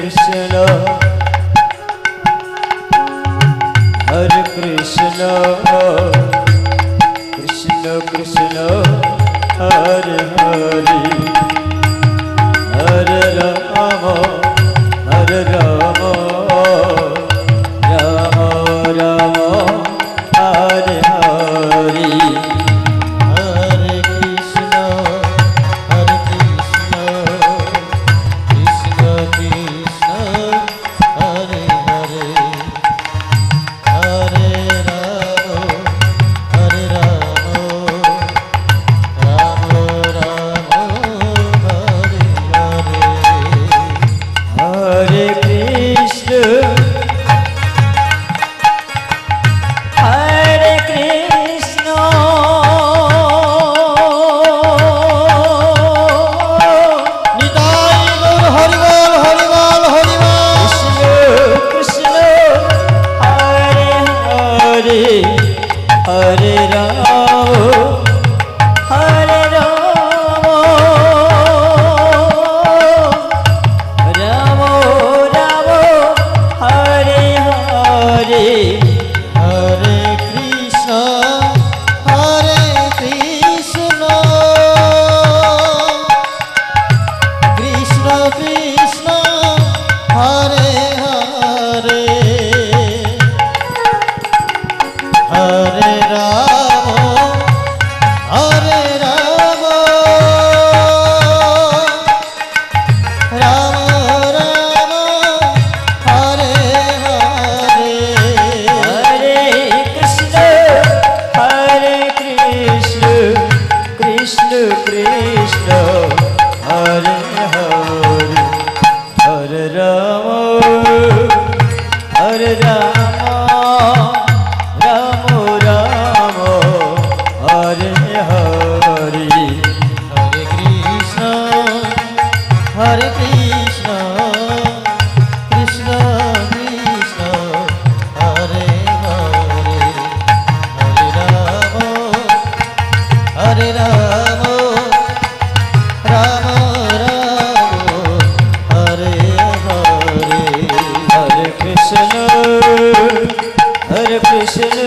কৃষ্ণ কৃষ্ণ কৃষ্ণ হরে হরে হরে রাম হরে রাম রাম রাম হরে হরে হরে কৃষ্ণ কৃষ্ণ কৃষ্ণ হরে হরে হরে রাম হরে রাম রাম রাম হরে হরে হরে কৃষ্ণ হরে কৃষ্ণ নিতাই গৌর হরি বল হরি বল হরি বল কৃষ্ণ কৃষ্ণ হরে হরে হরে রাম হরে রাম রাম রাম হরে হরে হরে কৃষ্ণ কৃষ্ণ কৃষ্ণ হরে হরে হরে রাম রাম রাম হরে হরে হরে কৃষ্ণ কৃষ্ণ কৃষ্ণ হরে হরে হরে রাম রাম রাম হরে হরে হরে কৃষ্ণ কৃষ্ণ কৃষ্ণ হরে হরে হরে রাম রাম রাম হরে হরে হরে কৃষ্ণ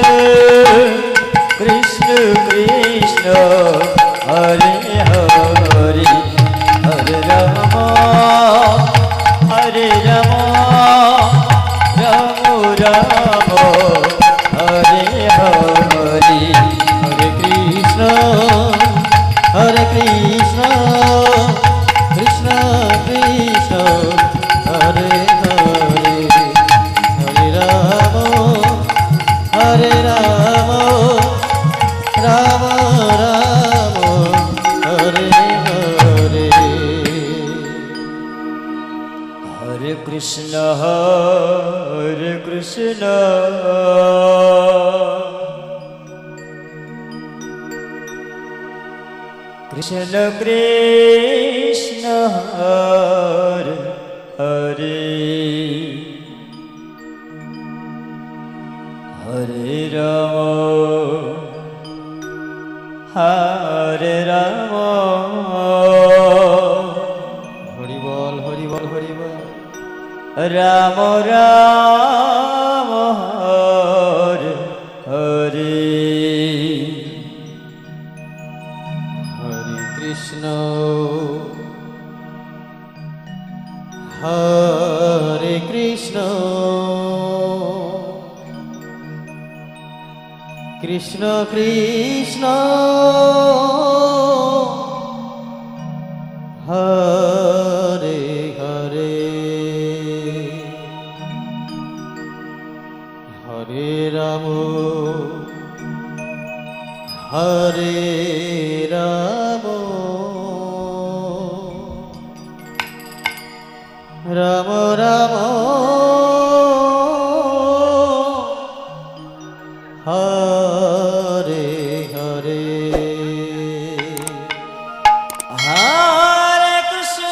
কৃষ্ণ কৃষ্ণ হরে হরে হরে রাম রাম রাম হরে হরে হরে কৃষ্ণ কৃষ্ণ কৃষ্ণ হরে হরে হরে রাম রাম রাম হরে হরে হরে কৃষ্ণ কৃষ্ণ কৃষ্ণ হরে হরে হরে রাম হরি বল হরি বল হরি বল রাম রাম হরে হরে হরে কৃষ্ণ হরে কৃষ্ণ কৃষ্ণ কৃষ্ণ হরে হরে হরে রাম হরে রাম রাম রাম হরে হরে হরে কৃষ্ণ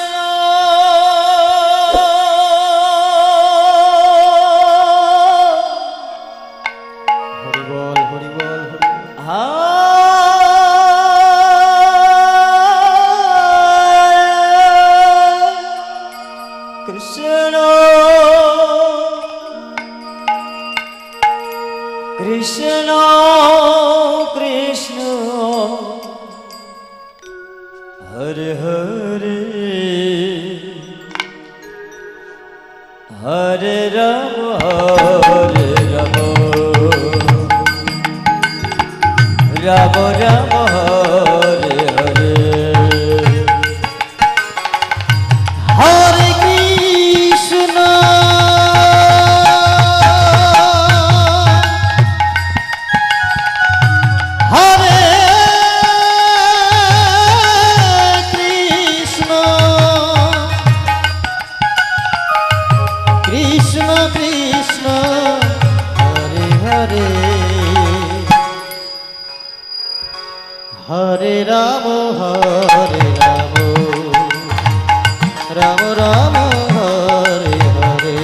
হরি বল হরি বল হরি বল। হরে। কৃষ্ণ কৃষ্ণ কৃষ্ণ হরে হরে হরে রাম হরে রাম রাম রাম হরে হরে হরে কৃষ্ণ হরে কৃষ্ণ কৃষ্ণ কৃষ্ণ হরে হরে হরে রাম রাম রাম হরে হরে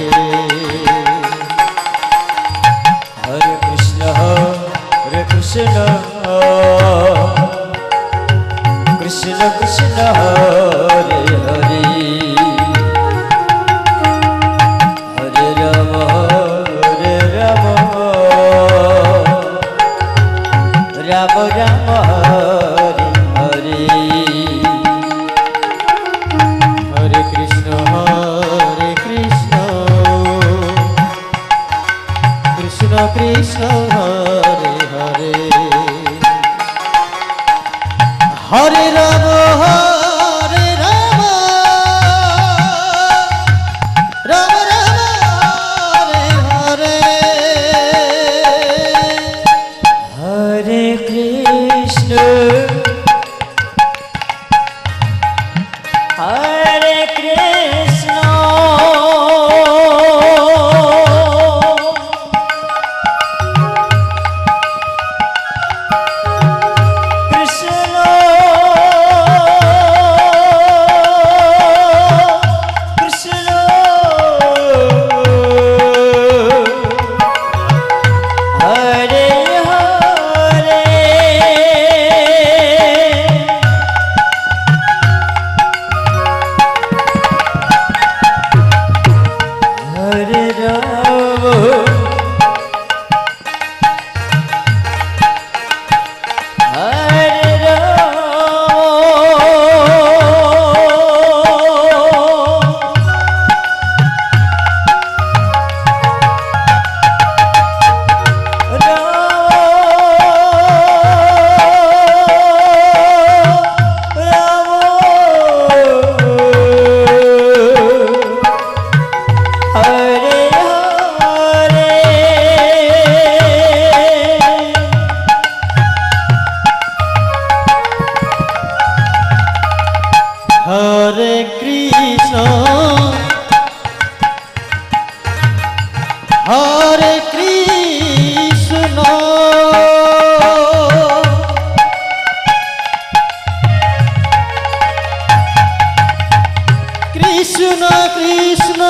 হরে কৃষ্ণ কৃষ্ণ কৃষ্ণ কৃষ্ণ হরে হরে হরে রাম রাম রাম হরে হরে হরে কৃষ্ণ কৃষ্ণ কৃষ্ণ হরে হরে হরে রাম রাম রাম হরে হরে হরে কৃষ্ণ হরে কৃষ্ণ কৃষ্ণ কৃষ্ণ হরে হরে হরে রাম হরে হরে কৃষ্ণ হরে কৃষ্ণ কৃষ্ণ কৃষ্ণ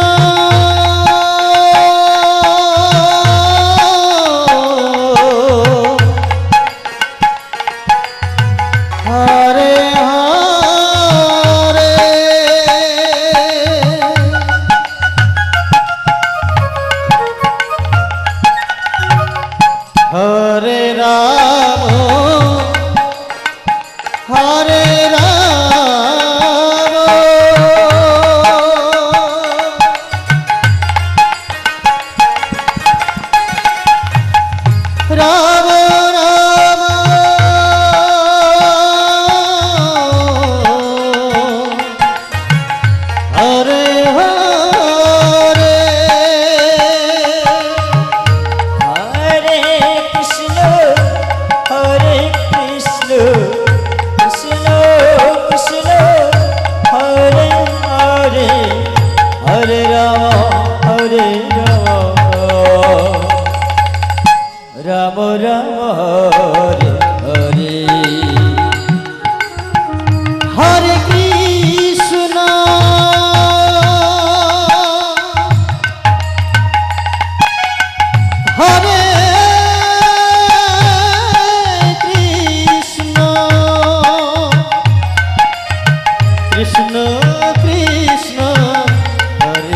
হরে হরে হরে রাম হরে রাম রাম রাম হরে হরে হরে কৃষ্ণ হরে কৃষ্ণ কৃষ্ণ কৃষ্ণ হরে হরে হরে রাম রাম রাম হরে হরে হরে কৃষ্ণ হরে কৃষ্ণ কৃষ্ণ কৃষ্ণ হরে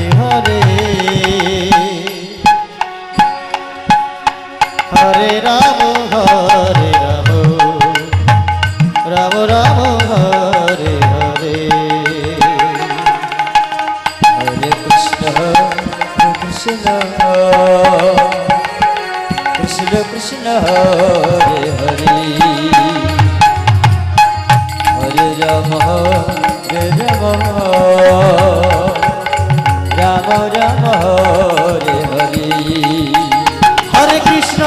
কৃষ্ণ কৃষ্ণ কৃষ্ণ হরে হরে হরে রাম রাম রাম হরে হরে হরে কৃষ্ণ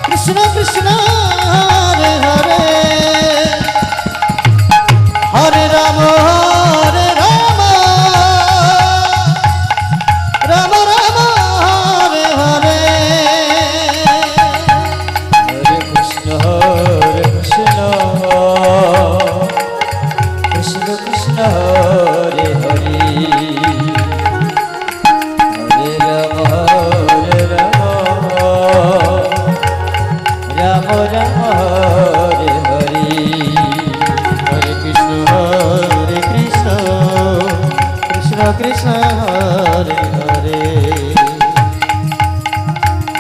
কৃষ্ণ কৃষ্ণ হরে হরে হরে রাম রাম রাম হরে হরে হরে কৃষ্ণ কৃষ্ণ কৃষ্ণ হরে হরে হরে রাম রাম রাম হরে হরে হরে কৃষ্ণ কৃষ্ণ কৃষ্ণ হরে হরে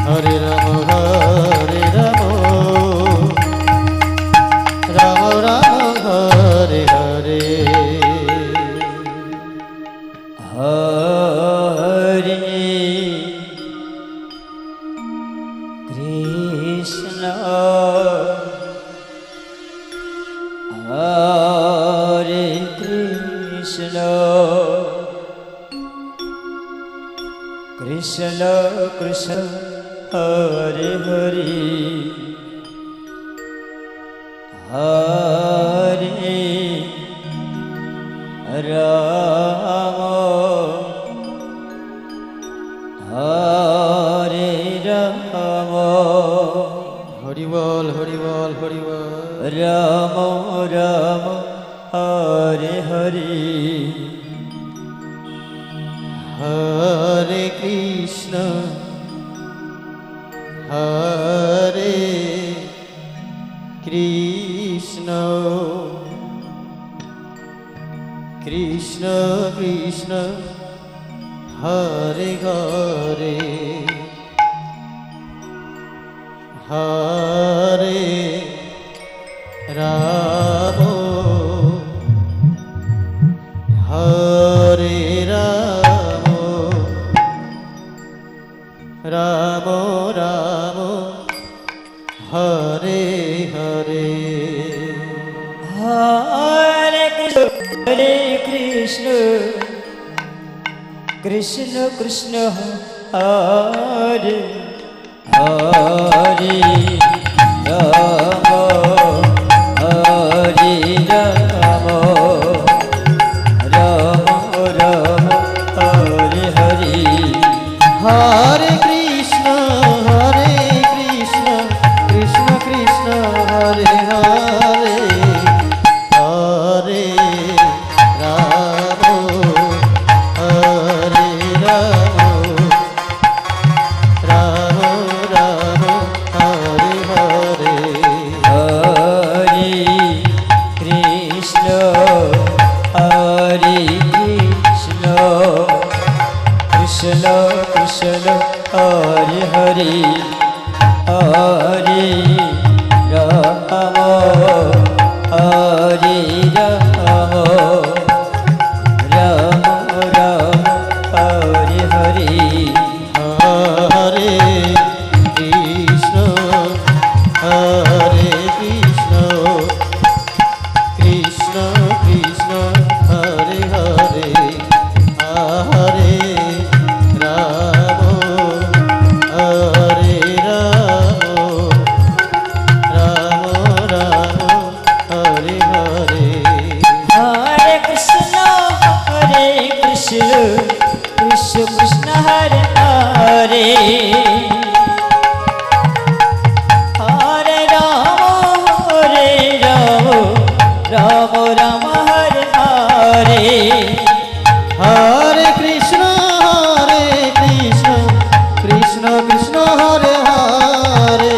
হরে রাম রাম রাম হরে হরে হরে কৃষ্ণ হরে কৃষ্ণ কৃষ্ণ কৃষ্ণ হরে হরে হরে রাম হরে রাম হরি বল হরি বল হরি বল রাম রাম হরে হরে হরে কৃষ্ণ হরে কৃষ্ণ কৃষ্ণ কৃষ্ণ হরে হরে হরে রাম হরে রাম রাম রাম হরে হরে হরে কৃষ্ণ কৃষ্ণ কৃষ্ণ হরে হরে রাম হরে রাম রাম রাম হরে হরে হরে কৃষ্ণ কৃষ্ণ কৃষ্ণ হরে হরে হরে রাম হরে রাম রাম রাম হরে হরে হরে কৃষ্ণ হরে কৃষ্ণ কৃষ্ণ কৃষ্ণ হরে হরে হরে রাম হরে রাম রাম রাম হরে হরে হরে কৃষ্ণ কৃষ্ণ কৃষ্ণ হরে হরে হরে রাম হরে রাম রাম রাম হরে হরে হরে কৃষ্ণ কৃষ্ণ কৃষ্ণ হরে হরে হরে রাম রাম রাম হরে হরে হরে কৃষ্ণ কৃষ্ণ কৃষ্ণ হরে হরে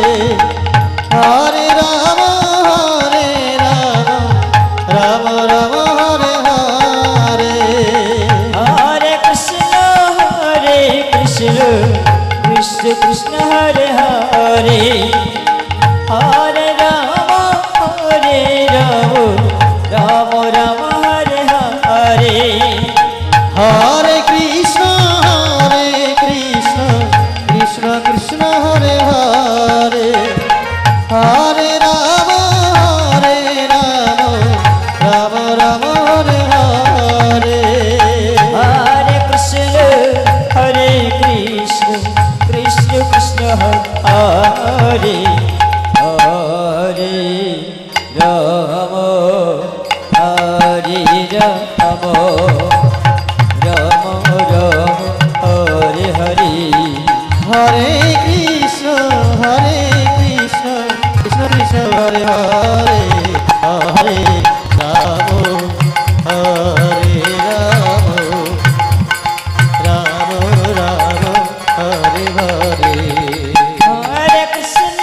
হরে রাম রাম রাম হরে হরে হরে কৃষ্ণ কৃষ্ণ কৃষ্ণ হরে হরে হরে রাম রাম রাম হরে হরে হরে হরে হরে কৃষ্ণ কৃষ্ণ কৃষ্ণ হরে হরে রাম হরে রাম রাম রাম হরে হরে হরে কৃষ্ণ কৃষ্ণ কৃষ্ণ হরে হরে হরে রাম হরে রাম রাম রাম হরে হরে হরে কৃষ্ণ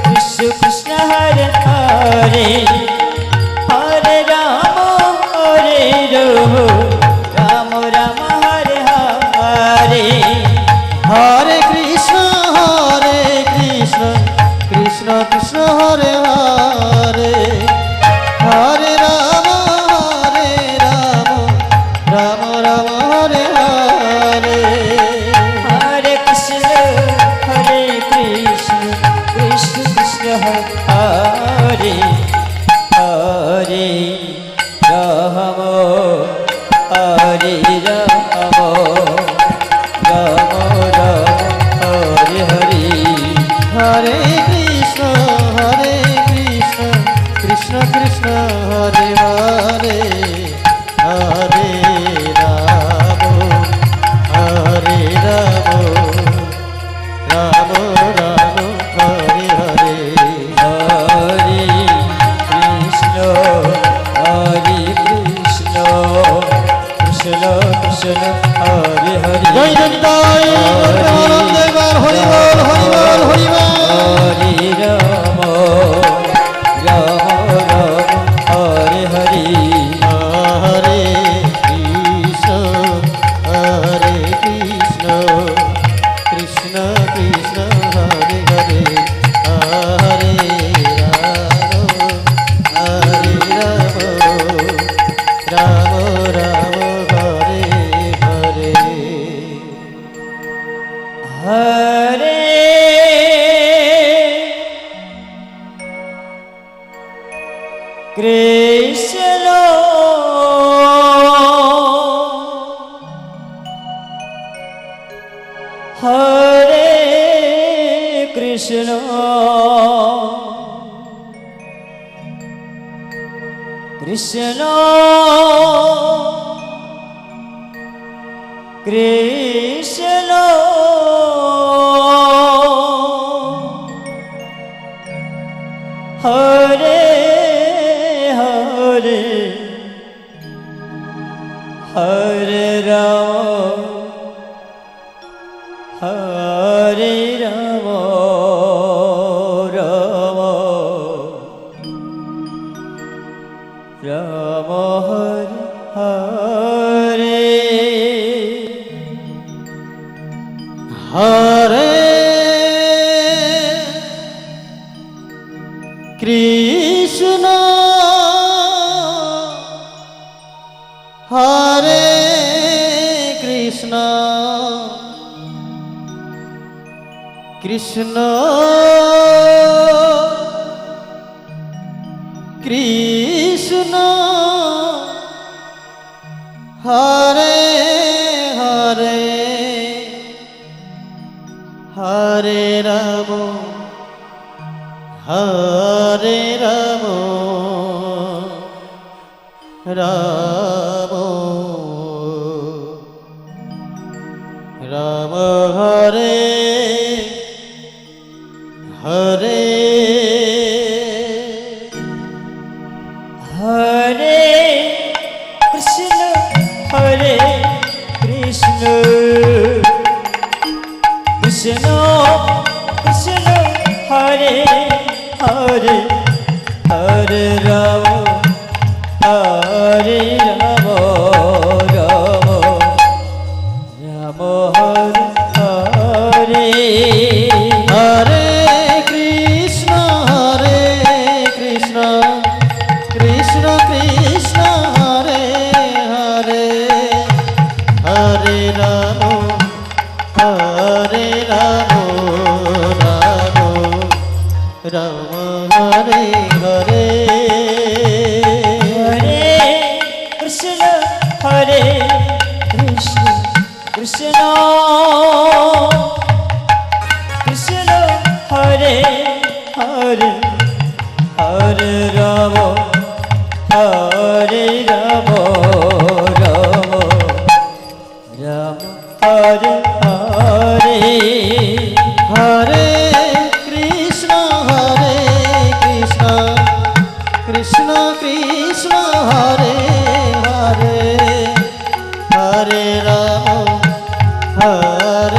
কৃষ্ণ কৃষ্ণ হরে হরে হরে রাম রাম রাম হরে হরে হরে কৃষ্ণ কৃষ্ণ কৃষ্ণ হরে হরে হরে রাম রাম রাম হরে হরে হরে কৃষ্ণ কৃষ্ণ কৃষ্ণ হরে হরে রাম হরে রাম রাম রাম হরে হরে হরে কৃষ্ণ কৃষ্ণ কৃষ্ণ হরে হরে হরে রাম রাম রাম হরে হরে হরে কৃষ্ণ কৃষ্ণ কৃষ্ণ হরে হরে জয় জয় আনন্দ এবার হরি বল হরি বল হরি বল হরে রাম রাম রাম হরে হরে হরে কৃষ্ণ কৃষ্ণ কৃষ্ণ হরে হরে হরে রাম রাম হরে হরে হরে কৃষ্ণ হরে কৃষ্ণ কৃষ্ণ কৃষ্ণ হরে হরে হরে রাম হরে রাম রাম রাম হরে হরে হরে কৃষ্ণ হরে কৃষ্ণ কৃষ্ণ কৃষ্ণ হরে হরে হরে রাম হরে রাম রাম রাম হরে হরে হরে কৃষ্ণ কৃষ্ণ কৃষ্ণ হরে হরে হরে রাম হরে রাম রাম রাম হরে হরে কৃষ্ণ কৃষ্ণ কৃষ্ণ হরে হরে হরে রাম রাম রাম হরে হরে হরে রাম রাম রাম হরে হরে হরে কৃষ্ণ কৃষ্ণ কৃষ্ণ হরে হরে হরে রাম রাম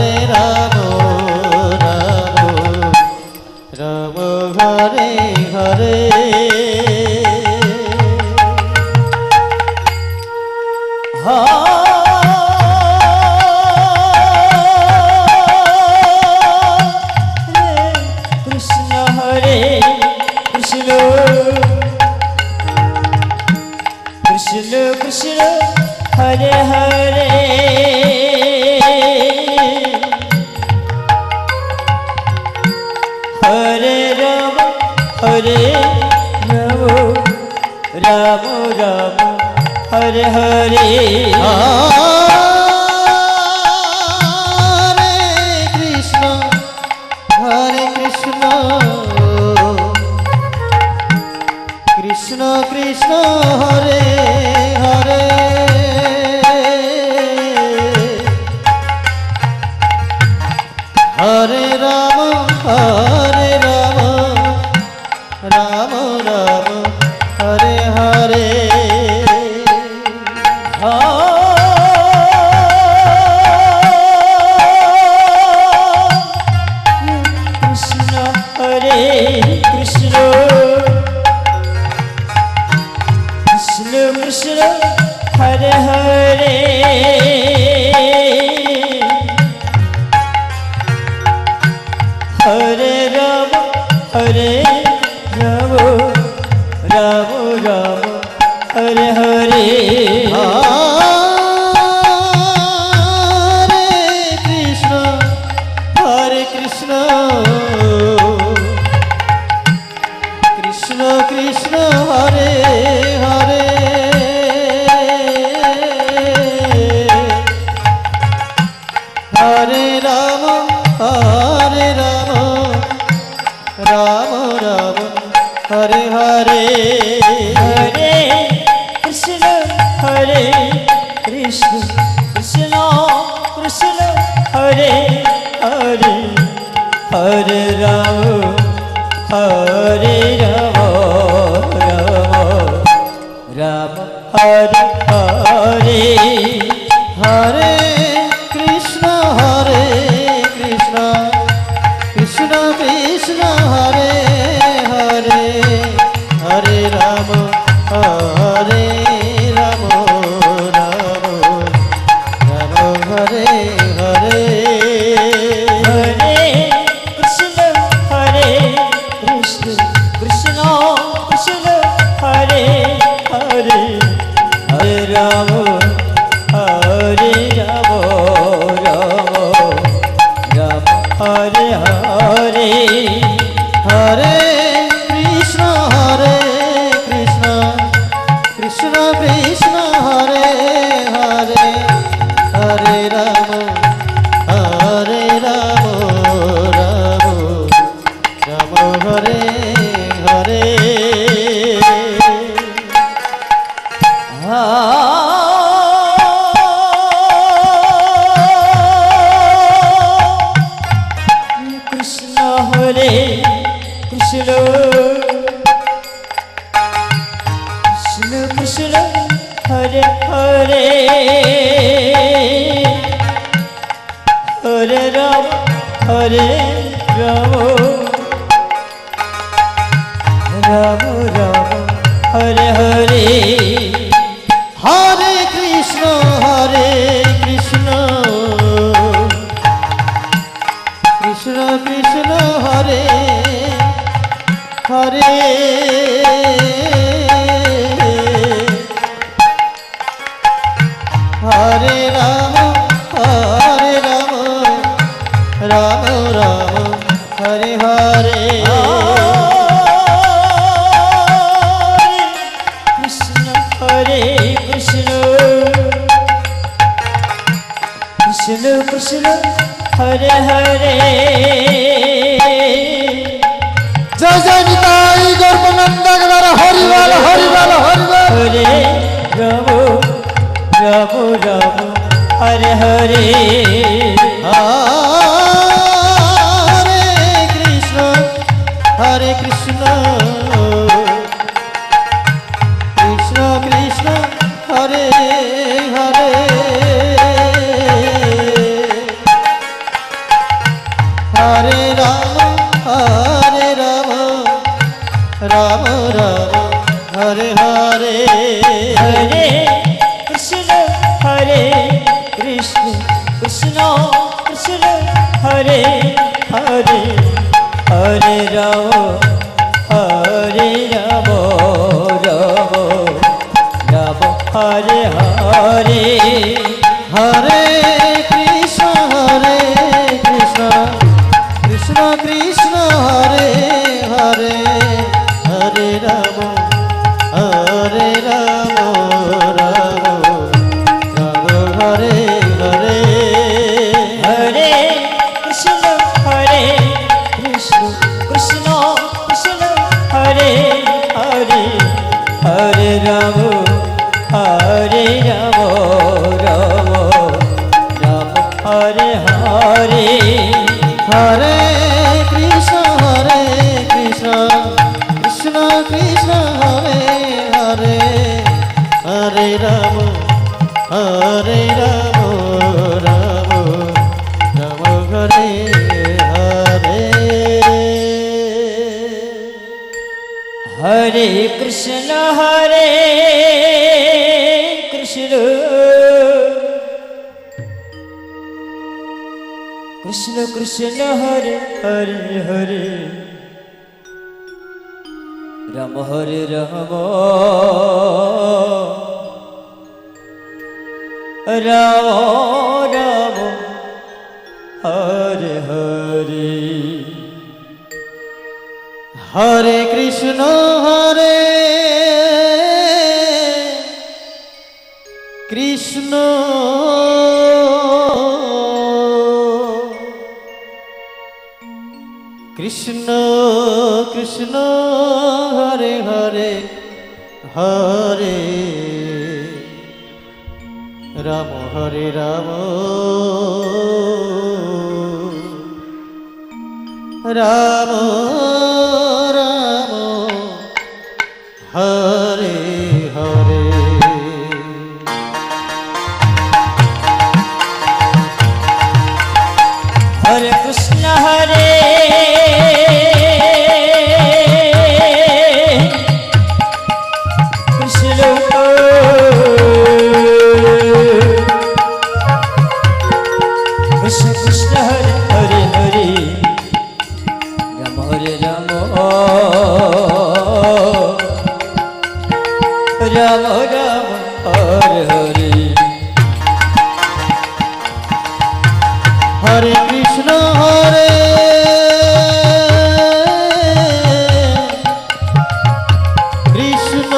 রাম হরে হরে হরে কৃষ্ণ হরে কৃষ্ণ কৃষ্ণ কৃষ্ণ হরে হরে হরে রাম রাম রাম হরে হরে হরে কৃষ্ণ কৃষ্ণ কৃষ্ণ হরে হরে হরে রাম রাম রাম হরে হরে কৃষ্ণ হরে কৃষ্ণ কৃষ্ণ কৃষ্ণ হরে হরে হরে রাম রাম রাম হরে হরে হরে কৃষ্ণ কৃষ্ণ কৃষ্ণ হরে হরে হরে রাম রাম রাম হরে হরে হরে কৃষ্ণ কৃষ্ণ কৃষ্ণ হরে হরে হরে রাম রাম হরে হরে হরে কৃষ্ণ কৃষ্ণ কৃষ্ণ হরে হরে হরে রাম রাম হরে হরে হরে কৃষ্ণ কৃষ্ণ কৃষ্ণ হরে হরে হরে রাম রাম হরে হরে হরে কৃষ্ণ কৃষ্ণ কৃষ্ণ হরে হরে হরে রাম রাম হরে হরে কৃষ্ণ হরে কৃষ্ণ কৃষ্ণ কৃষ্ণ হরে হরে হরে রাম রাম হরে হরে হরে কৃষ্ণ কৃষ্ণ কৃষ্ণ হরে হরে হরে রাম রাম হরে হরে কৃষ্ণ হরে কৃষ্ণ কৃষ্ণ কৃষ্ণ হরে হরে জয় জয় নিতাই গর্বনন্দন হরিবল হরিবল হরিবল রাম হরে হরে হরে কৃষ্ণ হরে কৃষ্ণ কৃষ্ণ কৃষ্ণ হরে হরে হরে রাম রাম রাম হরে হরে হরে কৃষ্ণ হরে কৃষ্ণ কৃষ্ণ কৃষ্ণ হরে হরে হরে রাম হরে রাম রাম রাম হরে হরে হরে কৃষ্ণ কৃষ্ণ কৃষ্ণ হরে হরে হরে রাম রাম রাম হরে হরে হরে কৃষ্ণ কৃষ্ণ কৃষ্ণ কৃষ্ণ হরে হরে হরে রাম রাম রাম রাম হরে হরে হরে কৃষ্ণ কৃষ্ণ কৃষ্ণ হরে হরে হরে রাম রাম রাম হরে হরে হরে কৃষ্ণ কৃষ্ণ কৃষ্ণ কৃষ্ণ হরে হরে হরে রাম হরে রাম রাম রাম হরে হরে হরে কৃষ্ণ কৃষ্ণ কৃষ্ণ কৃষ্ণ হরে হরে হরে রাম হরে রাম রাম রাম হরে হরে হরে কৃষ্ণ হরে কৃষ্ণ কৃষ্ণ কৃষ্ণ হরে হরে হরে রাম হরে রাম রাম রাম হরে হরে হরে কৃষ্ণ কৃষ্ণ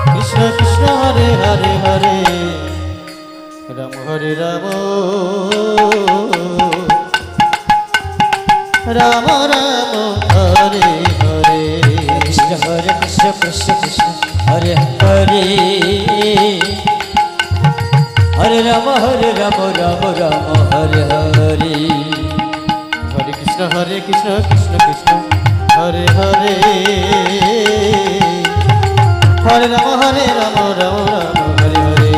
কৃষ্ণ কৃষ্ণ হরে হরে হরে রাম হরে রাম রাম রাম হরে হরে কৃষ্ণ হরে কৃষ্ণ কৃষ্ণ কৃষ্ণ হরে হরে হরে রাম রাম রাম হরে হরে হরে কৃষ্ণ কৃষ্ণ কৃষ্ণ হরে হরে হরে রাম রাম রাম হরে হরে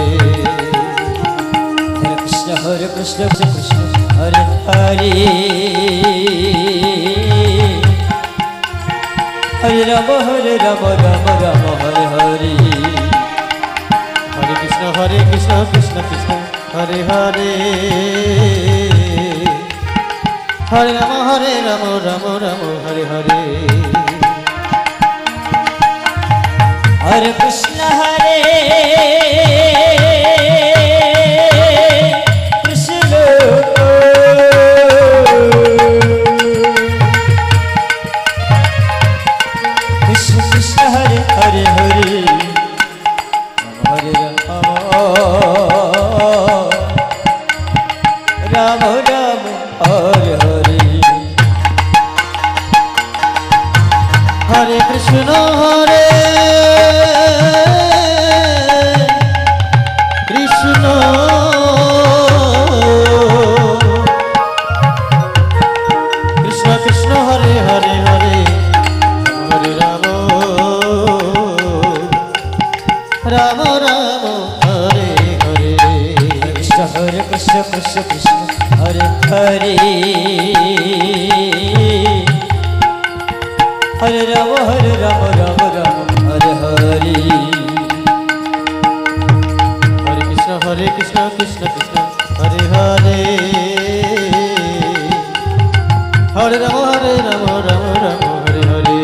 হরে কৃষ্ণ কৃষ্ণ কৃষ্ণ হরে হরে হরে রাম রাম রাম হরে হরে হরে কৃষ্ণ কৃষ্ণ কৃষ্ণ হরে হরে হরে রাম রাম রাম হরে হরে হরে কৃষ্ণ কৃষ্ণ কৃষ্ণ কৃষ্ণ হরে হরে হরে হরে রাম রাম হরে হরে হরে কৃষ্ণ কৃষ্ণ কৃষ্ণ কৃষ্ণ হরে হরে হরে রাম রাম রাম হরে হরে হরে কৃষ্ণ কৃষ্ণ কৃষ্ণ হরে হরে হরে রাম রাম রাম হরে হরে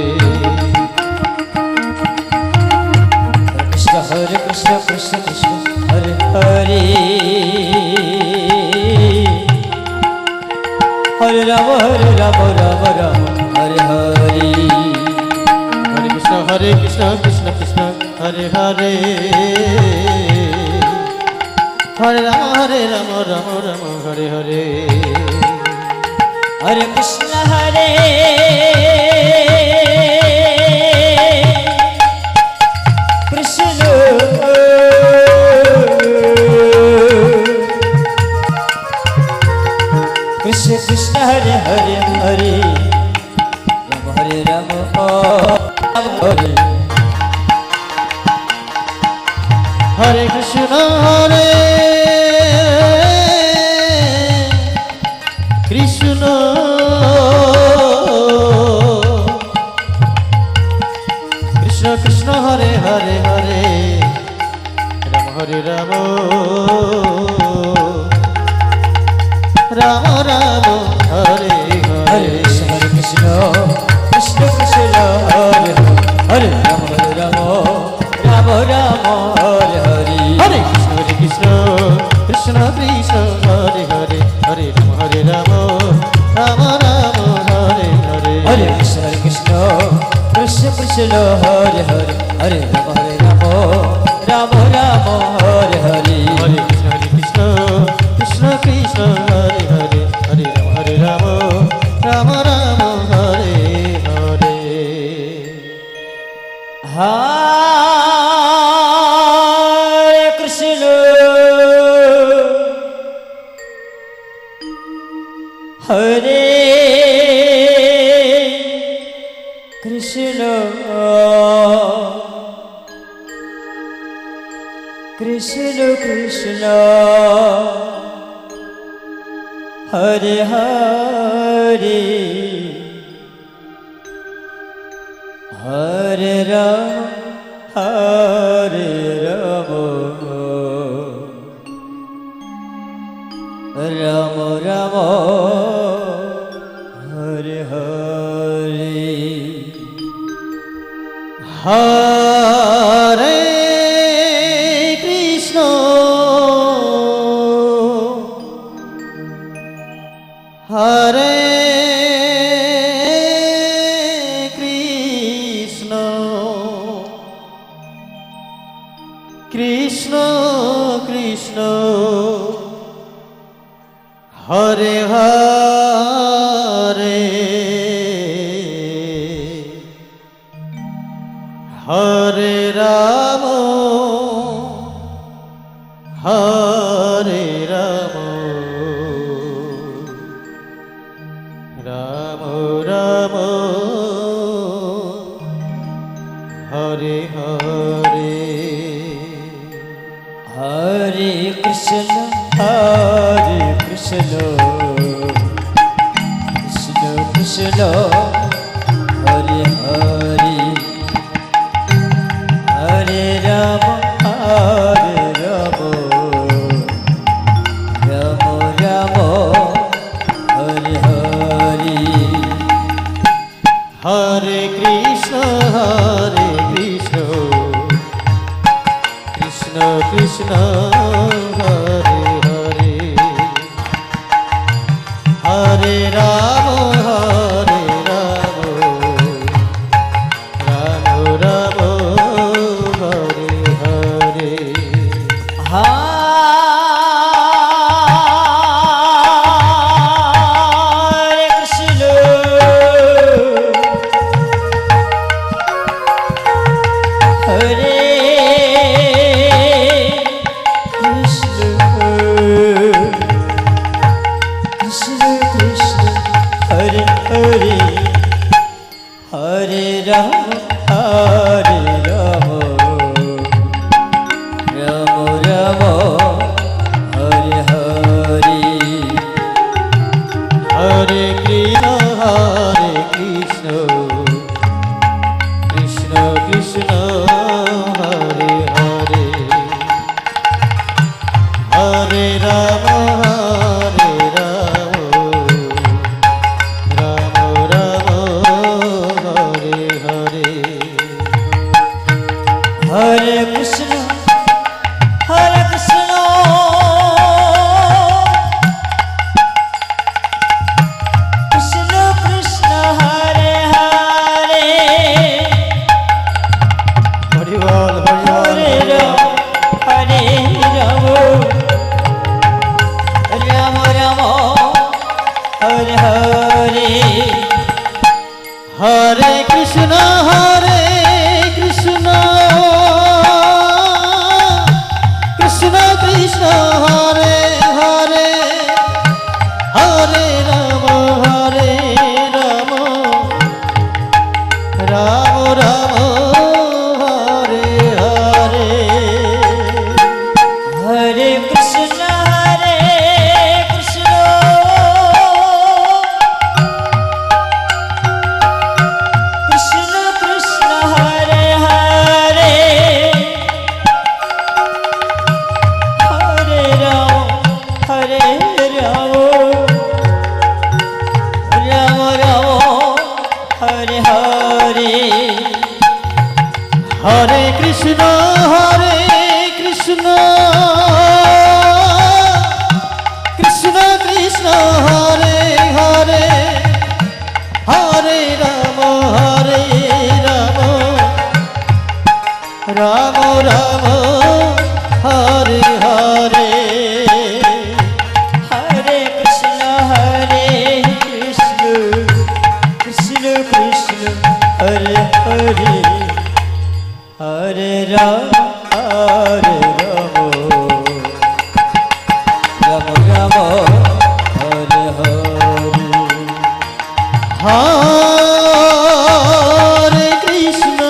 কৃষ্ণ হরে কৃষ্ণ কৃষ্ণ কৃষ্ণ হরে হরে হরে রাম রাম রাম হরে হরে হরে কৃষ্ণ কৃষ্ণ কৃষ্ণ হরে হরে হরে রাম রাম রাম হরে হরে হরে কৃষ্ণ হরে কৃষ্ণ কৃষ্ণ কৃষ্ণ হরে হরে হরে রাম হরে হরে কৃষ্ণ হরে কৃষ্ণ কৃষ্ণ কৃষ্ণ হরে হরে হরে রাম হরে রাম রাম রাম হরে হরে হরে কৃষ্ণ কৃষ্ণ কৃষ্ণ হরে হরে রাম রাম রাম রাম হরে হরে হরে কৃষ্ণ কৃষ্ণ কৃষ্ণ হরে হরে হরে রাম রাম রাম হরে হরে হরে কৃষ্ণ কৃষ্ণ কৃষ্ণ হরে হরে হরে রাম রাম রাম হরে হরে হরে কৃষ্ণ কৃষ্ণ কৃষ্ণ হরে হরে হরে রাম রাম রাম হরে হরে হরে কৃষ্ণ হরে কৃষ্ণ কৃষ্ণ কৃষ্ণ হরে হরে হরে রাম রাম রাম হরে হরে হরে কৃষ্ণ হরে কৃষ্ণ কৃষ্ণ কৃষ্ণ হরে হরে হরে রাম হরে রাম রাম রাম হরে হরে হরে কৃষ্ণ হরে কৃষ্ণ কৃষ্ণ কৃষ্ণ হরে হরে হরে রাম রাম রাম রাম হরে হরে হরে কৃষ্ণ কৃষ্ণ কৃষ্ণ হরে হরে হরে রাম রাম রাম হরে হরে হরে কৃষ্ণ হরে কৃষ্ণ কৃষ্ণ কৃষ্ণ হরে হরে হরে রাম রাম রাম হরে হরে কৃষ্ণ হরে হরে হরে রাম রাম রাম হরে হরে হরে কৃষ্ণ কৃষ্ণ কৃষ্ণ হরে হরে হরি বল হরে রাম হরে রাম রাম রাম হরে হরে হরে কৃষ্ণ কৃষ্ণ কৃষ্ণ হরে হরে হরে রাম রাম রাম হরে হরে হরে কৃষ্ণ কৃষ্ণ কৃষ্ণ কৃষ্ণ হরে হরে হরে রাম রাম রাম হরে হরে হরে কৃষ্ণ কৃষ্ণ কৃষ্ণ কৃষ্ণ হরে হরে হরে রাম রাম রাম হরে হরে হরে কৃষ্ণ কৃষ্ণ কৃষ্ণ কৃষ্ণ হরে হরে হরে রাম রাম রাম হরে হরে হরে কৃষ্ণ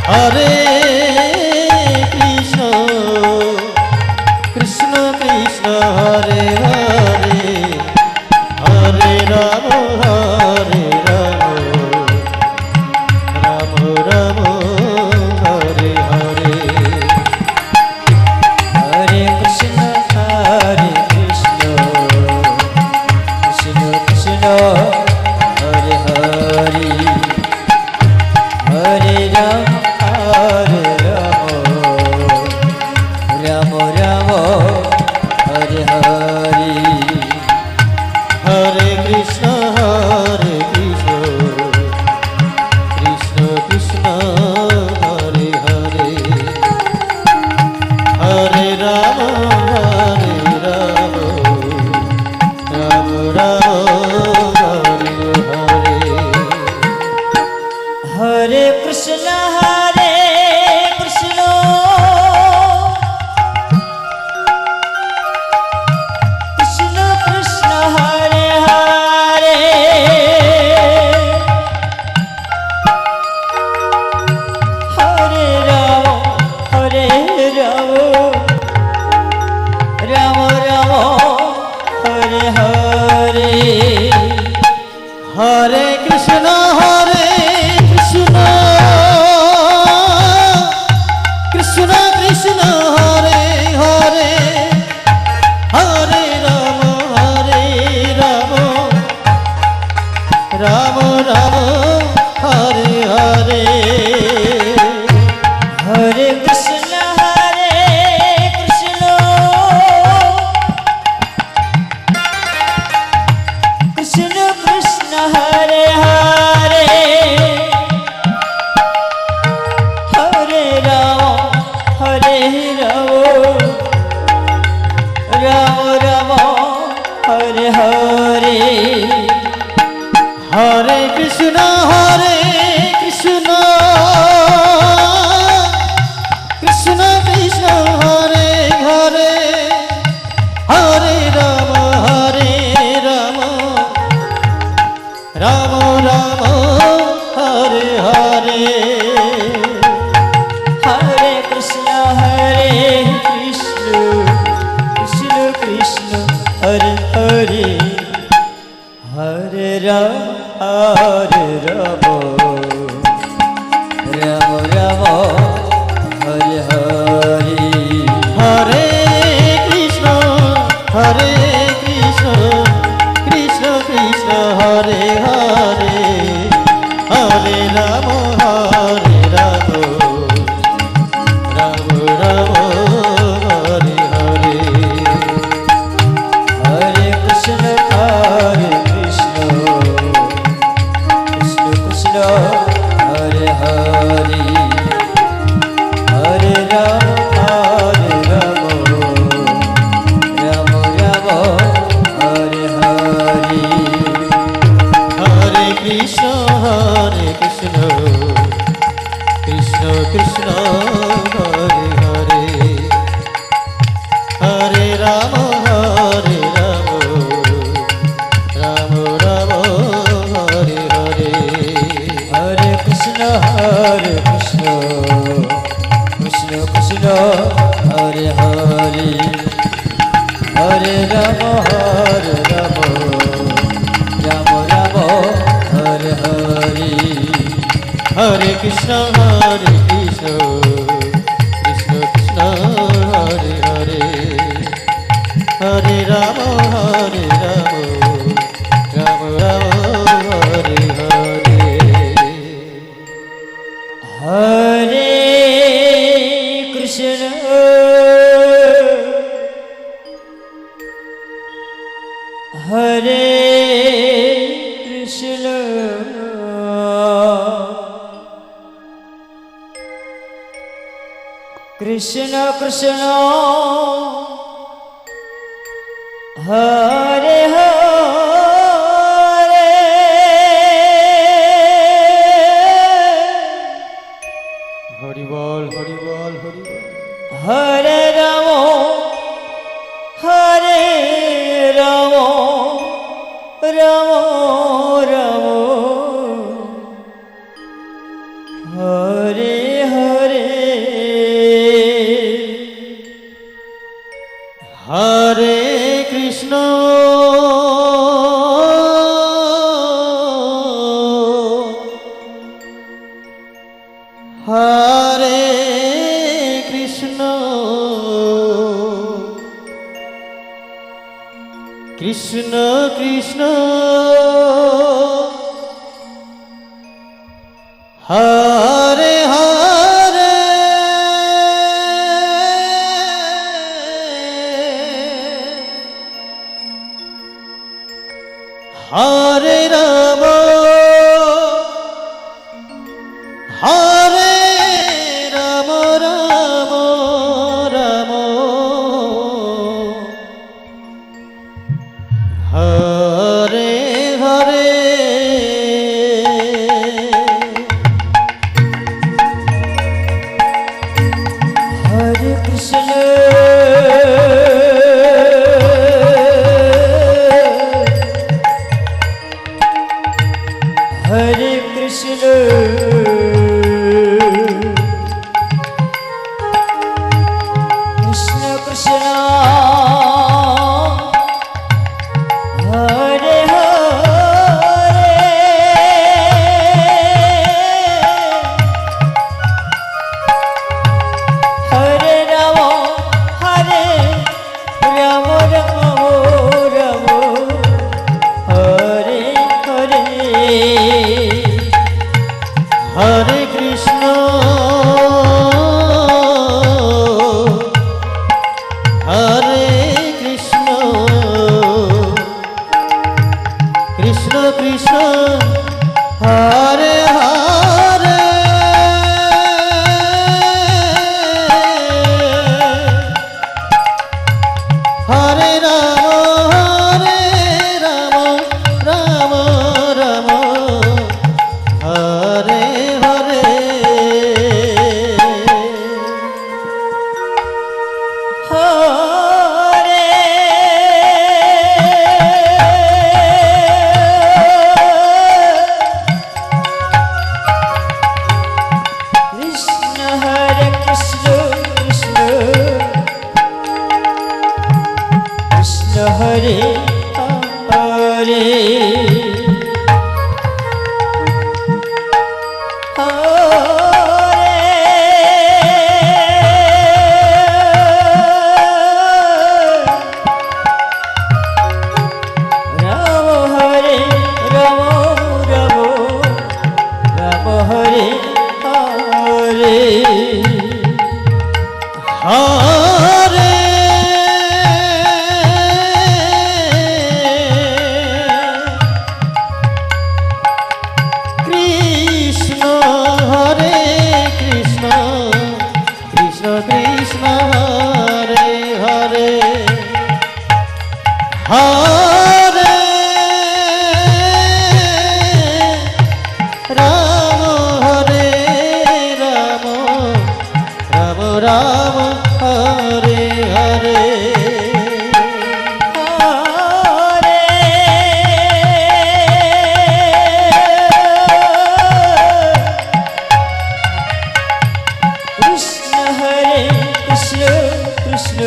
হরে Krishna Krishna Krishna Hare Hare Hare Ram Ram Ram Hare Hare Hare Krishna Krishna Krishna Krishna Hare Hare Hare Ram Ram Ram Hare Hare Hare Krishna Krishna Krishna Hare Hare Hare Ram Ram Hare Hare Hare Krishna Krishna Krishna Krishna Hare Hare Hare Ram Ram Ram Hare Hare Hare Krishna Krishna Krishna Krishna Hare Hare Hare Ram Ram Ram Hare Hare Hare Krishna Krishna Krishna Krishna Hare Hare Hare Ram Ram Ram Hare Hare Hare Krishna Krishna Krishna Krishna Hare Hare Hare Ram Ram Ram Hare Hare Hare Krishna Krishna Krishna Krishna Hare Hare Hare Ram Hare Hare Hare Rama Rama Rama Hare Hare Hare Krishna Krishna Krishna Hare Hare Hare Rama Rama Rama Hare Hare Hare Krishna Krishna Krishna Hare Hare Hare Rama Rama Rama Hare Hare Hare Krishna Krishna Krishna Hare Hare Hare Rama Rama Hare Hare Hare Krishna Hare Krishna Krishna Krishna Hare Hare Hari Bol Hari Bol Hari Bol Hare Rama Hare Rama Rama Rama Hare Hare Hare Krishna Hare Krishna Krishna Krishna Hare Hare Hare Rama Hare Rama Rama Rama Hare Hare Hare Krishna Hare Krishna Krishna Krishna Hare Hare Hare Rama Hare Rama Rama Rama Hare Hare Hare Krishna Hare Krishna Krishna Krishna Hare Hare Hare Rama Rama Rama Hare Hare Ram Hare Hare Hare Krishna হরে কৃষ্ণ কৃষ্ণ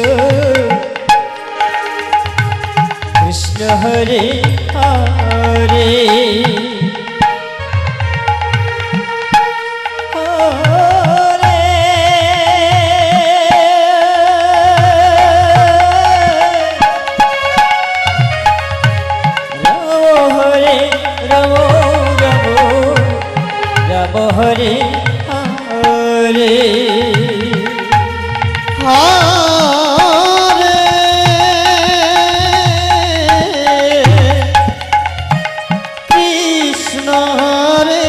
কৃষ্ণ হরে হরে হরে রাম হরে রাম রাম রাম হরে হরে হরে কৃষ্ণ হরে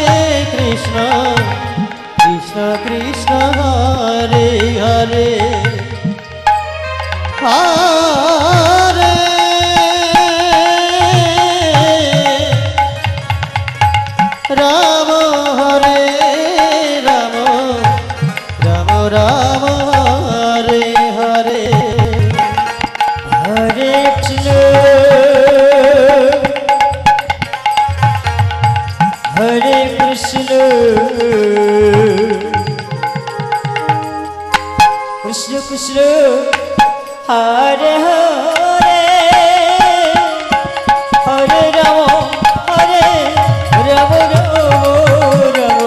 কৃষ্ণ কৃষ্ণ কৃষ্ণ হরে হরে হরে রাম হরে রাম রাম রাম হরে হরে হরে কৃষ্ণ হরে কৃষ্ণ কৃষ্ণ কৃষ্ণ হরে হরে হরে রাম হরে রাম রাম রাম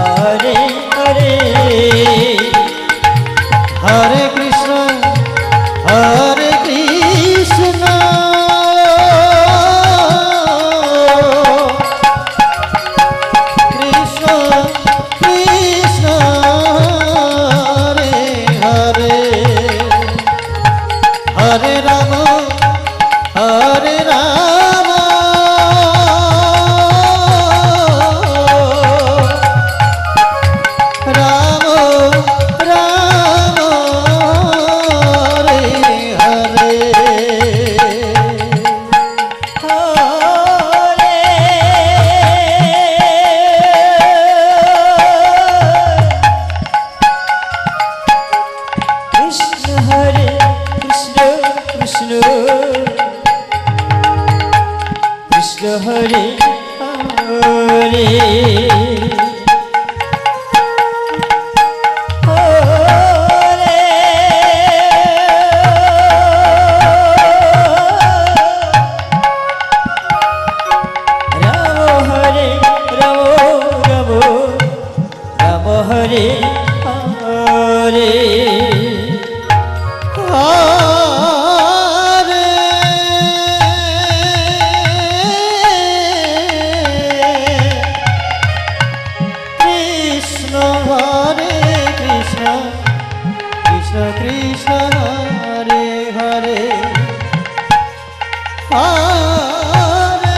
হরে হরে হরে কৃষ্ণ হরে কৃষ্ণ কৃষ্ণ কৃষ্ণ হরে হরে হরে রাম হরে রাম রাম রাম হরে হরে হরে কৃষ্ণ হরে কৃষ্ণ কৃষ্ণ কৃষ্ণ হরে হরে হরে রাম হরে রাম রাম রাম হরে হরে হরে কৃষ্ণ হরে কৃষ্ণ কৃষ্ণ কৃষ্ণ হরে হরে হরে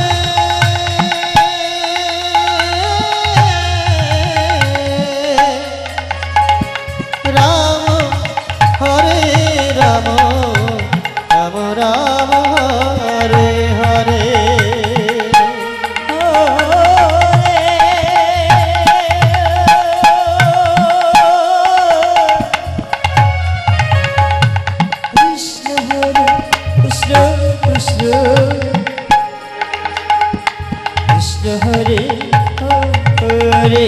রাম হরে রাম রাম রাম হরে হরে কৃষ্ণ হরে কৃষ্ণ কৃষ্ণ কৃষ্ণ হরে হরে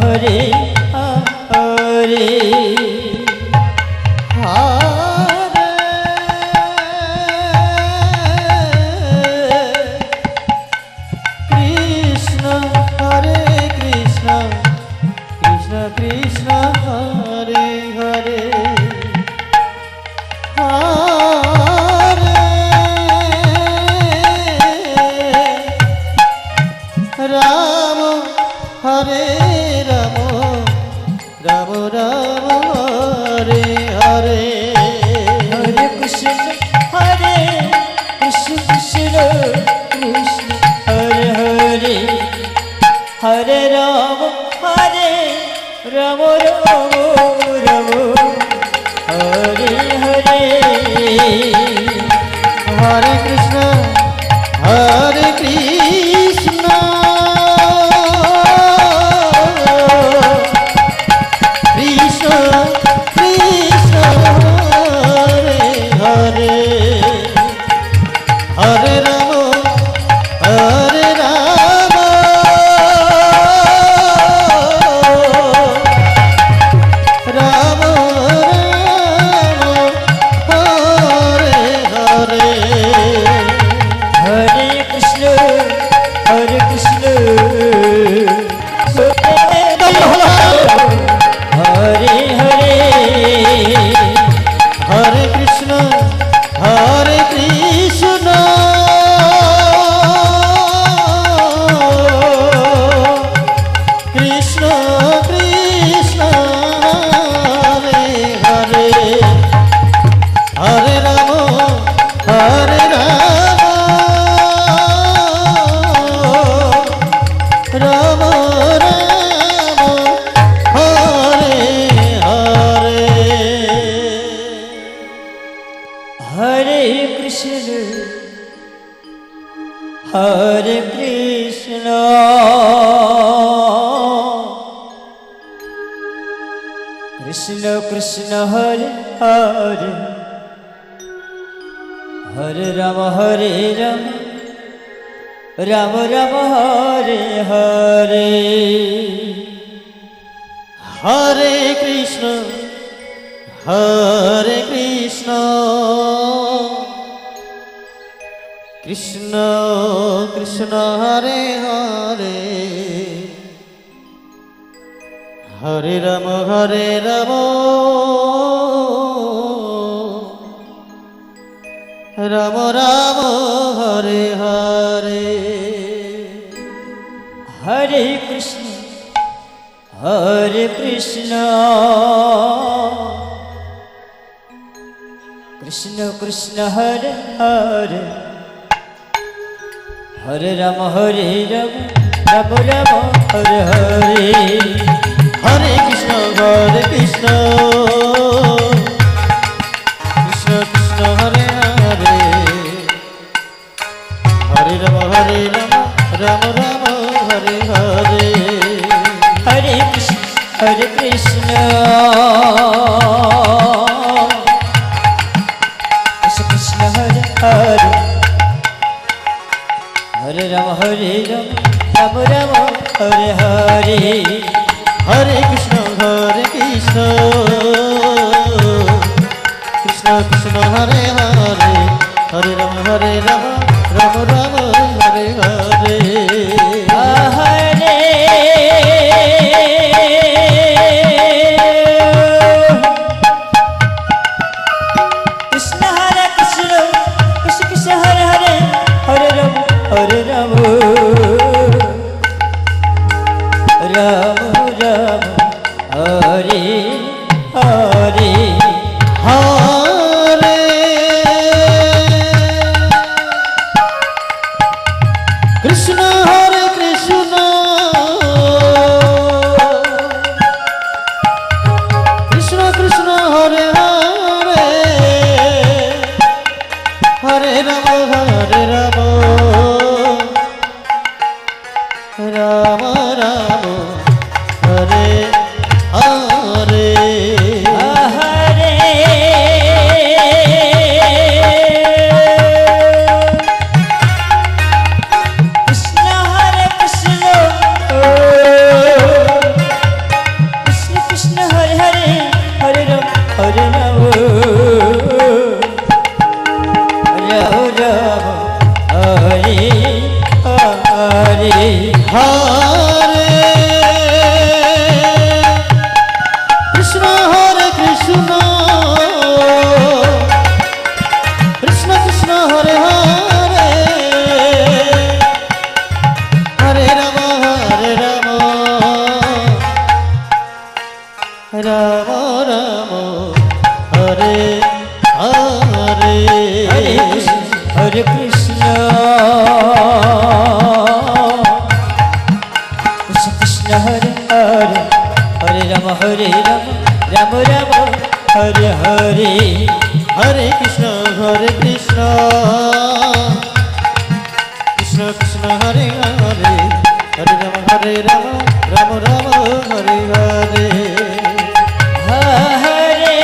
হরে হরে হরে কৃষ্ণ হরে কৃষ্ণ কৃষ্ণ কৃষ্ণ হরে হরে হরে রাম হরে রাম রাম রাম হরে হরে হরে কৃষ্ণ হরে কৃষ্ণ কৃষ্ণ কৃষ্ণ হরে হরে হরে রাম রাম রাম রাম হরে হরে হরে কৃষ্ণ হরে কৃষ্ণ কৃষ্ণ কৃষ্ণ হরে হরে হরে রাম হরে রাম রাম রাম হরে হরে হরে কৃষ্ণ হরে কৃষ্ণ হরে হরে হরে কৃষ্ণ হরে কৃষ্ণ কৃষ্ণ কৃষ্ণ হরে হরে হরে রাম হরে রাম রাম রাম হরে হরে হরে কৃষ্ণ হরে কৃষ্ণ কৃষ্ণ কৃষ্ণ হরে হরে হরে রাম রাম রাম হরে হরে হরে কৃষ্ণ হরে কৃষ্ণ কৃষ্ণ কৃষ্ণ হরে হরে হরে রাম রাম রাম হরে হরে হরে কৃষ্ণ হরে কৃষ্ণ কৃষ্ণ কৃষ্ণ হরে হরে হরে রাম রাম রাম হরে হরে হরে কৃষ্ণ কৃষ্ণ কৃষ্ণ হরে হরে হরে রাম রাম রাম হরে হরে হরে কৃষ্ণ কৃষ্ণ কৃষ্ণ হরে হরে হরে রাম রাম রাম হরে হরে হরে কৃষ্ণ কৃষ্ণ কৃষ্ণ কৃষ্ণ হরে হরে হরে রাম রাম রাম হরে হরে হরে কৃষ্ণ হরে কৃষ্ণ কৃষ্ণ কৃষ্ণ হরে হরে হরে রাম রাম রাম রাম হরে হরে হরে কৃষ্ণ হরে কৃষ্ণ কৃষ্ণ কৃষ্ণ হরে হরে হরে রাম রাম রাম হরে হরে হরে কৃষ্ণ হরে কৃষ্ণ কৃষ্ণ কৃষ্ণ হরে হরে হরে রাম রাম রাম হরে হরে হরে কৃষ্ণ হরে কৃষ্ণ কৃষ্ণ কৃষ্ণ হরে হরে হরে রাম রাম রাম হরে হরে হরে কৃষ্ণ হরে হরে হরে রাম রাম রাম হরে হরে হরে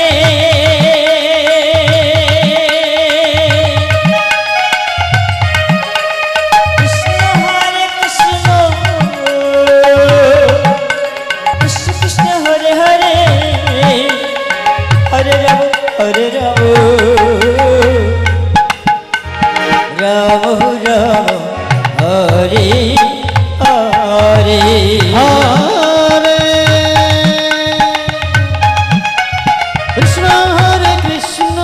কৃষ্ণ হরে কৃষ্ণ কৃষ্ণ কৃষ্ণ হরে হরে হরে রাম হরে রাম রাম রাম হরে হরে হরে কৃষ্ণ হরে কৃষ্ণ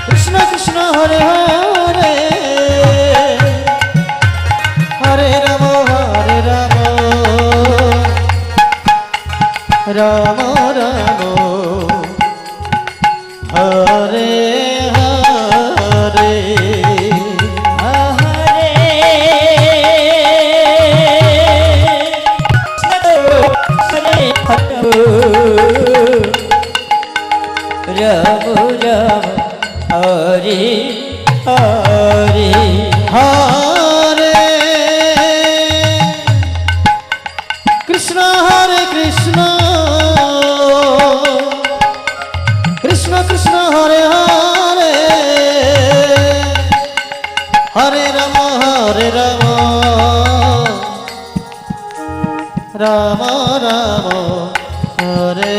কৃষ্ণ কৃষ্ণ হরে হরে হরে রাম রাম রাম হরে হরে রাম রাম হরে হরে হরে কৃষ্ণ হরে কৃষ্ণ কৃষ্ণ কৃষ্ণ হরে হরে হরে রাম রাম রাম হরে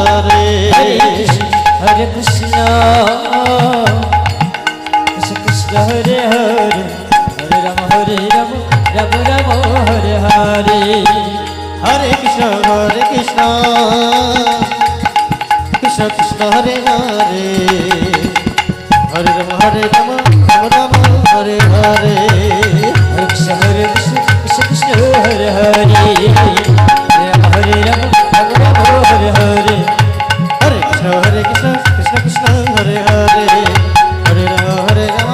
হরে হরে কৃষ্ণ কৃষ্ণ কৃষ্ণ হরে হরে হরে রাম রাম রাম হরে হরে হরে কৃষ্ণ কৃষ্ণ কৃষ্ণ হরে হরে হরে রাম রাম রাম হরে হরে হরে কৃষ্ণ কৃষ্ণ কৃষ্ণ হরে হরে রাম রাম হরে হরে হরে কৃষ্ণ কৃষ্ণ কৃষ্ণ হরে হরে হরে রাম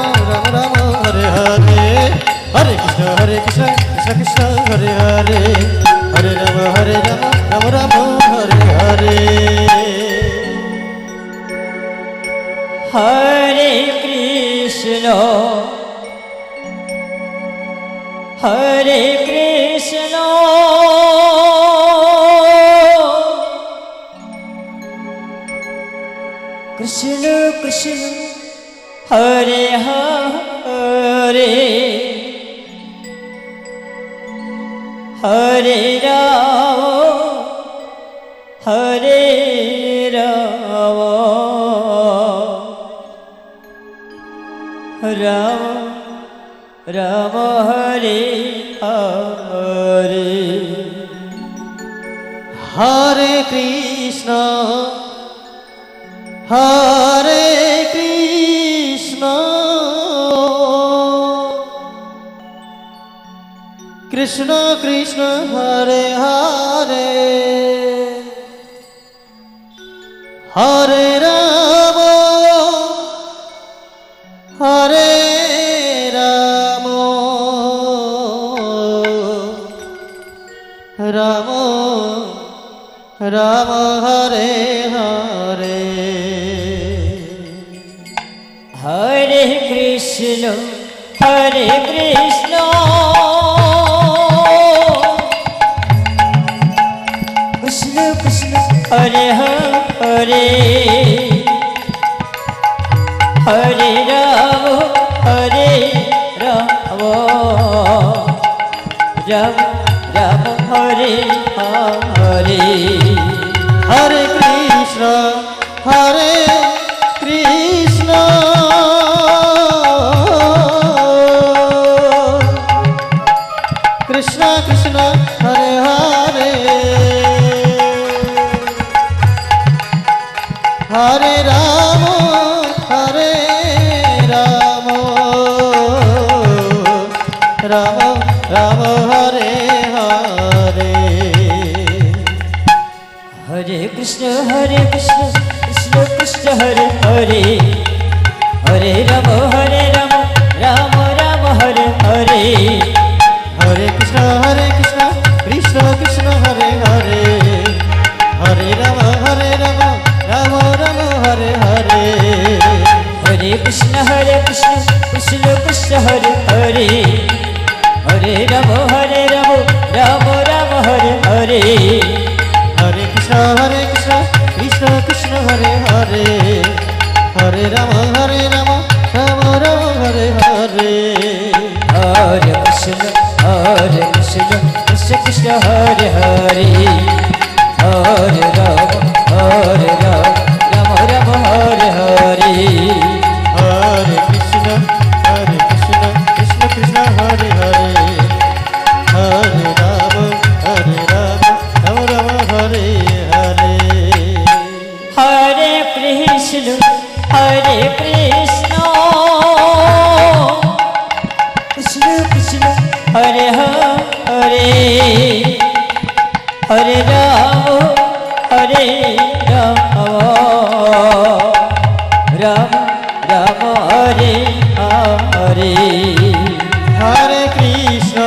রাম হরে হরে হরে কৃষ্ণ কৃষ্ণ কৃষ্ণ হরে হরে হরে রাম রাম হরে হরে হরে কৃষ্ণ হরে কৃষ্ণ কৃষ্ণ কৃষ্ণ হরে হরে হরে রাম হরে রাম রাম রাম হরে হরে হরে কৃষ্ণ হরে কৃষ্ণ কৃষ্ণ কৃষ্ণ হরে হরে হরে রাম হরে রাম রাম রাম হরে হরে হরে কৃষ্ণ হরে কৃষ্ণ কৃষ্ণ কৃষ্ণ হরে হরে হরে রাম রাম রাম রাম হরে হরে হরে কৃষ্ণ হরে কৃষ্ণ কৃষ্ণ কৃষ্ণ হরে হরে হরে রাম রাম রাম হরে হরে হরে কৃষ্ণ কৃষ্ণ কৃষ্ণ হরে হরে হরে রাম রাম রাম হরে হরে হরে কৃষ্ণ কৃষ্ণ কৃষ্ণ হরে হরে হরে রাম রাম রাম হরে হরে হরে কৃষ্ণ কৃষ্ণ হরে হরে হরে রাম রাম রাম হরে হরে হরে কৃষ্ণ কৃষ্ণ কৃষ্ণ হরে হরে হরে রাম রাম রাম হরে হরে হরে কৃষ্ণ কৃষ্ণ কৃষ্ণ হরে হরে হরে রাম রাম রাম হরে হরে হরে কৃষ্ণ কৃষ্ণ কৃষ্ণ হরে হরে হরে রাম রাম রাম হরে হরে হরে কৃষ্ণ কৃষ্ণ কৃষ্ণ হরে হরে হরে রাম রাম রাম হরে হরে হরে কৃষ্ণ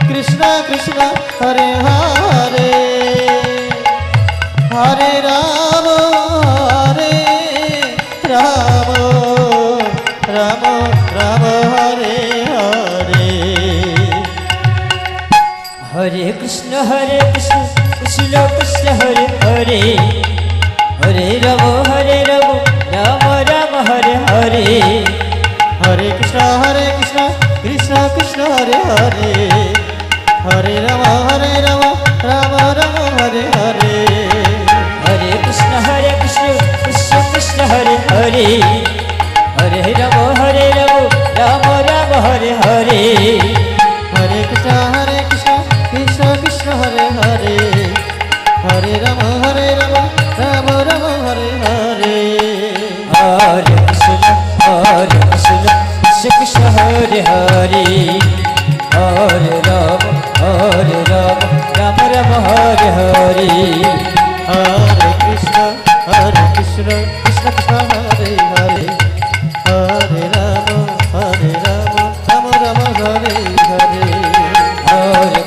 কৃষ্ণ কৃষ্ণ হরে হরে হরে রাম রাম রাম হরে হরে হরে কৃষ্ণ কৃষ্ণ কৃষ্ণ হরে হরে হরে রাম রাম রাম হরে হরে হরে কৃষ্ণ কৃষ্ণ কৃষ্ণ হরে হরে হরে রাম রাম রাম হরে হরে হরে কৃষ্ণ কৃষ্ণ কৃষ্ণ হরে হরে হরে রাম রাম রাম হরে হরে হরে কৃষ্ণ কৃষ্ণ কৃষ্ণ হরে হরে হরে রাম রাম রাম হরে হরে হরে কৃষ্ণ কৃষ্ণ কৃষ্ণ হরে হরে হরে রাম রাম রাম হরে হরে হরে কৃষ্ণ কৃষ্ণ কৃষ্ণ হরে হরে হরে রাম রাম রাম হরে হরে হরে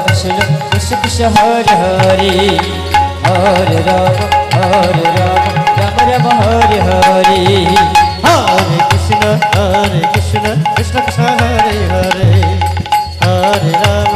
কৃষ্ণ কৃষ্ণ কৃষ্ণ হরে হরে হরে রাম রাম রাম হরে হরে হরে কৃষ্ণ কৃষ্ণ কৃষ্ণ হরে হরে হরে রাম